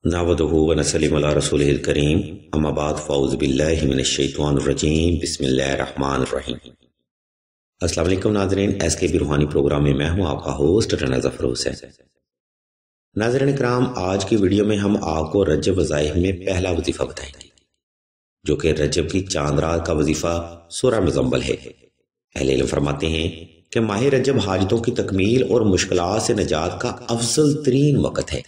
نحمدہ و نصلی علی رسولہ الکریم اما بعد فاعوذ باللہ من الشیطان الرجیم بسم اللہ الرحمن الرحیم۔ السلام علیکم ناظرین، ایس کے بی روحانی پروگرام میں میں ہوں آپ کا ہوسٹ رنا ظفر حسین۔ ناظرین کرام، آج کی ویڈیو میں ہم آپ کو رجب وظائف میں پہلا وظیفہ بتائیں گے، جو کہ رجب کی چاند رات کا وظیفہ سورہ مزمل ہے۔ اہل علم فرماتے ہیں کہ ماہ رجب حاجتوں کی تکمیل اور مشکلات سے نجات کا افضل ترین وقت ہے۔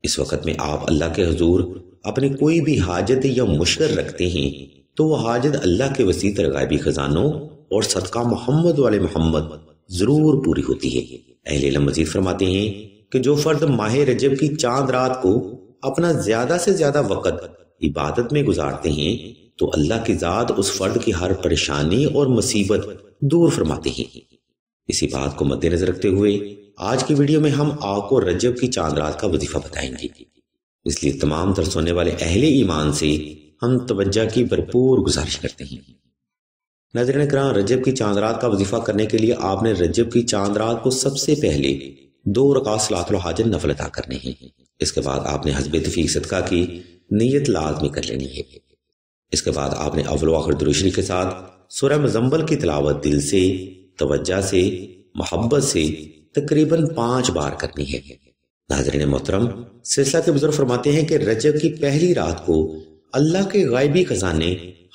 اس وقت میں آپ اللہ کے حضور اپنی کوئی بھی حاجت یا مشکل رکھتے ہیں تو وہ حاجت اللہ کے وسیع تر غیبی خزانوں اور صدقہ محمد والے محمد ضرور پوری ہوتی ہے۔ اہل علم مزید فرماتے ہیں کہ جو فرد ماہ رجب کی چاند رات کو اپنا زیادہ سے زیادہ وقت عبادت میں گزارتے ہیں تو اللہ کی ذات اس فرد کی ہر پریشانی اور مصیبت دور فرماتے ہیں۔ اسی بات کو مد نظر رکھتے ہوئے آج کی ویڈیو میں ہم آپ کو رجب کی چاند رات کا وظیفہ بتائیں گے، اس لیے تمام تر سننے والے اہل ایمان سے ہم توجہ کی بھرپور گزارش کرتے ہیں۔ ناظرین کرام، رجب کی چاند رات کا وظیفہ کرنے کے لیے آپ نے رجب کی چاند رات کو سب سے پہلے 2 رکعت صلاۃ الحاجت نفل ادا کرنے ہیں۔ اس کے بعد آپ نے حسب تفیق صدقہ کی نیت لازمی کر لینی ہے۔ اس کے بعد آپ نے اول و آخر درود شریف کے ساتھ سورہ مزمل کی تلاوت دل سے، توجہ سے، محبت سے تقریباً 5 بار کرنی ہے۔ ناظرین محترم، سلسلہ کے بزرگ فرماتے ہیں کہ رجب کی پہلی رات کو اللہ کے غیبی خزانے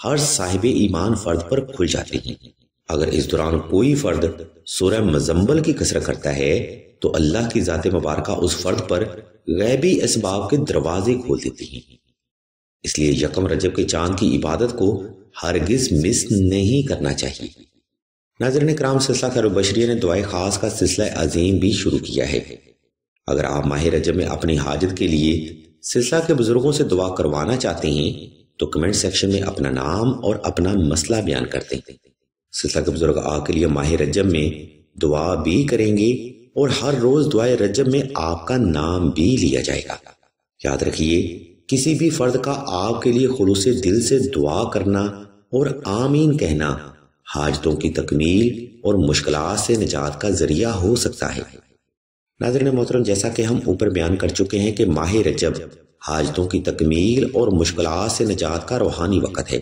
ہر صاحب ایمان فرد پر کھل جاتے ہیں۔ اگر اس دوران کوئی فرد سورہ مزمل کی کثرت کرتا ہے تو اللہ کی ذات مبارکہ اس فرد پر غیبی اسباب کے دروازے کھول دیتی ہیں۔ اس لیے یکم رجب کے چاند کی عبادت کو ہرگز مس نہیں کرنا چاہیے۔ ناظرین کرام، سلسلہ خیر البشریہ نے دعائے خاص کا سلسلہ عظیم بھی شروع کیا ہے۔ اگر آپ ماہ رجب میں اپنی حاجت کے لیے سلسلہ کے بزرگوں سے دعا کروانا چاہتے ہیں تو کمنٹ سیکشن میں اپنا نام اور اپنا مسئلہ بیان کر دیں۔ سلسلہ کے بزرگ آپ کے لیے ماہ رجب میں دعا بھی کریں گے اور ہر روز دعائے رجب میں آپ کا نام بھی لیا جائے گا۔ یاد رکھیے، کسی بھی فرد کا آپ کے لیے خلوص دل سے دعا کرنا اور آمین کہنا حاجتوں کی تکمیل اور مشکلات سے نجات کا ذریعہ ہو سکتا ہے۔ ناظرین محترم، جیسا کہ ہم اوپر بیان کر چکے ہیں کہ ماہ رجب حاجتوں کی تکمیل اور مشکلات سے نجات کا روحانی وقت ہے۔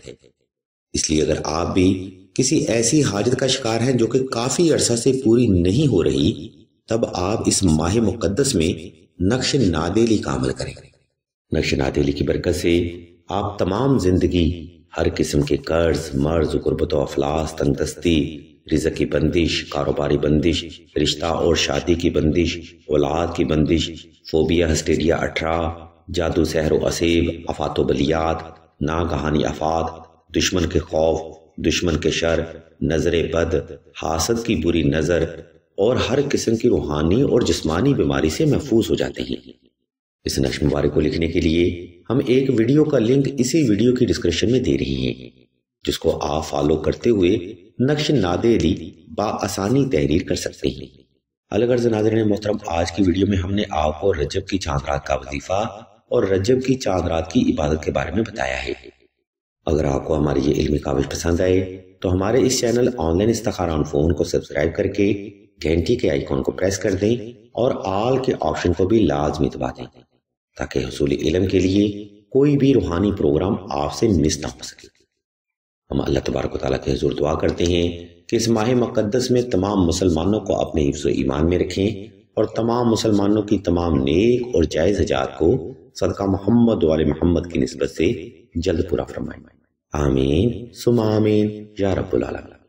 اس لیے اگر آپ بھی کسی ایسی حاجت کا شکار ہیں جو کہ کافی عرصہ سے پوری نہیں ہو رہی، تب آپ اس ماہ مقدس میں نقش نادیلی کا عمل کریں۔ نقش نادیلی کی برکت سے آپ تمام زندگی ہر قسم کے قرض، مرض، غربت و افلاس، تنگ دستی، رزق کی بندش، کاروباری بندش، رشتہ اور شادی کی بندش، اولاد کی بندش، فوبیا، ہسٹیریا 18، جادو، سحر و اسیب، آفات و بلیات، ناگہانی آفات، دشمن کے خوف، دشمن کے شر، نظر بد، حاسد کی بری نظر اور ہر قسم کی روحانی اور جسمانی بیماری سے محفوظ ہو جاتے ہیں۔ اس نقش مبارک کو لکھنے کے لیے ہم ایک ویڈیو کا لنک اسی ویڈیو کی ڈسکرپشن میں دے رہی ہیں، جس کو آپ فالو کرتے ہوئے نقش نادیلی بآسانی تحریر کر سکتے ہیں۔ الغرض ناظرین محترم، آج کی ویڈیو میں ہم نے آپ کو رجب کی چاند رات کا وظیفہ اور رجب کی چاند رات کی عبادت کے بارے میں بتایا ہے۔ اگر آپ کو ہماری یہ علمی کاوش پسند آئے تو ہمارے اس چینل آن لائن استخارہ آن فون کو سبسکرائب کر کے گھنٹی کے آئیکن کو پریس کر دیں اور آل کے آپشن کو بھی لازمی دبا دیں، تاکہ حصول علم کے لیے کوئی بھی روحانی پروگرام آپ سے مس نہ ہو سکے۔ ہم اللہ تبارک و تعالیٰ کے حضور دعا کرتے ہیں کہ اس ماہ مقدس میں تمام مسلمانوں کو اپنے حفظ و ایمان میں رکھیں اور تمام مسلمانوں کی تمام نیک اور جائز حاجات کو صدقہ محمد والے محمد کی نسبت سے جلد پورا فرمائیں۔ آمین ثم آمین یا رب العالمین۔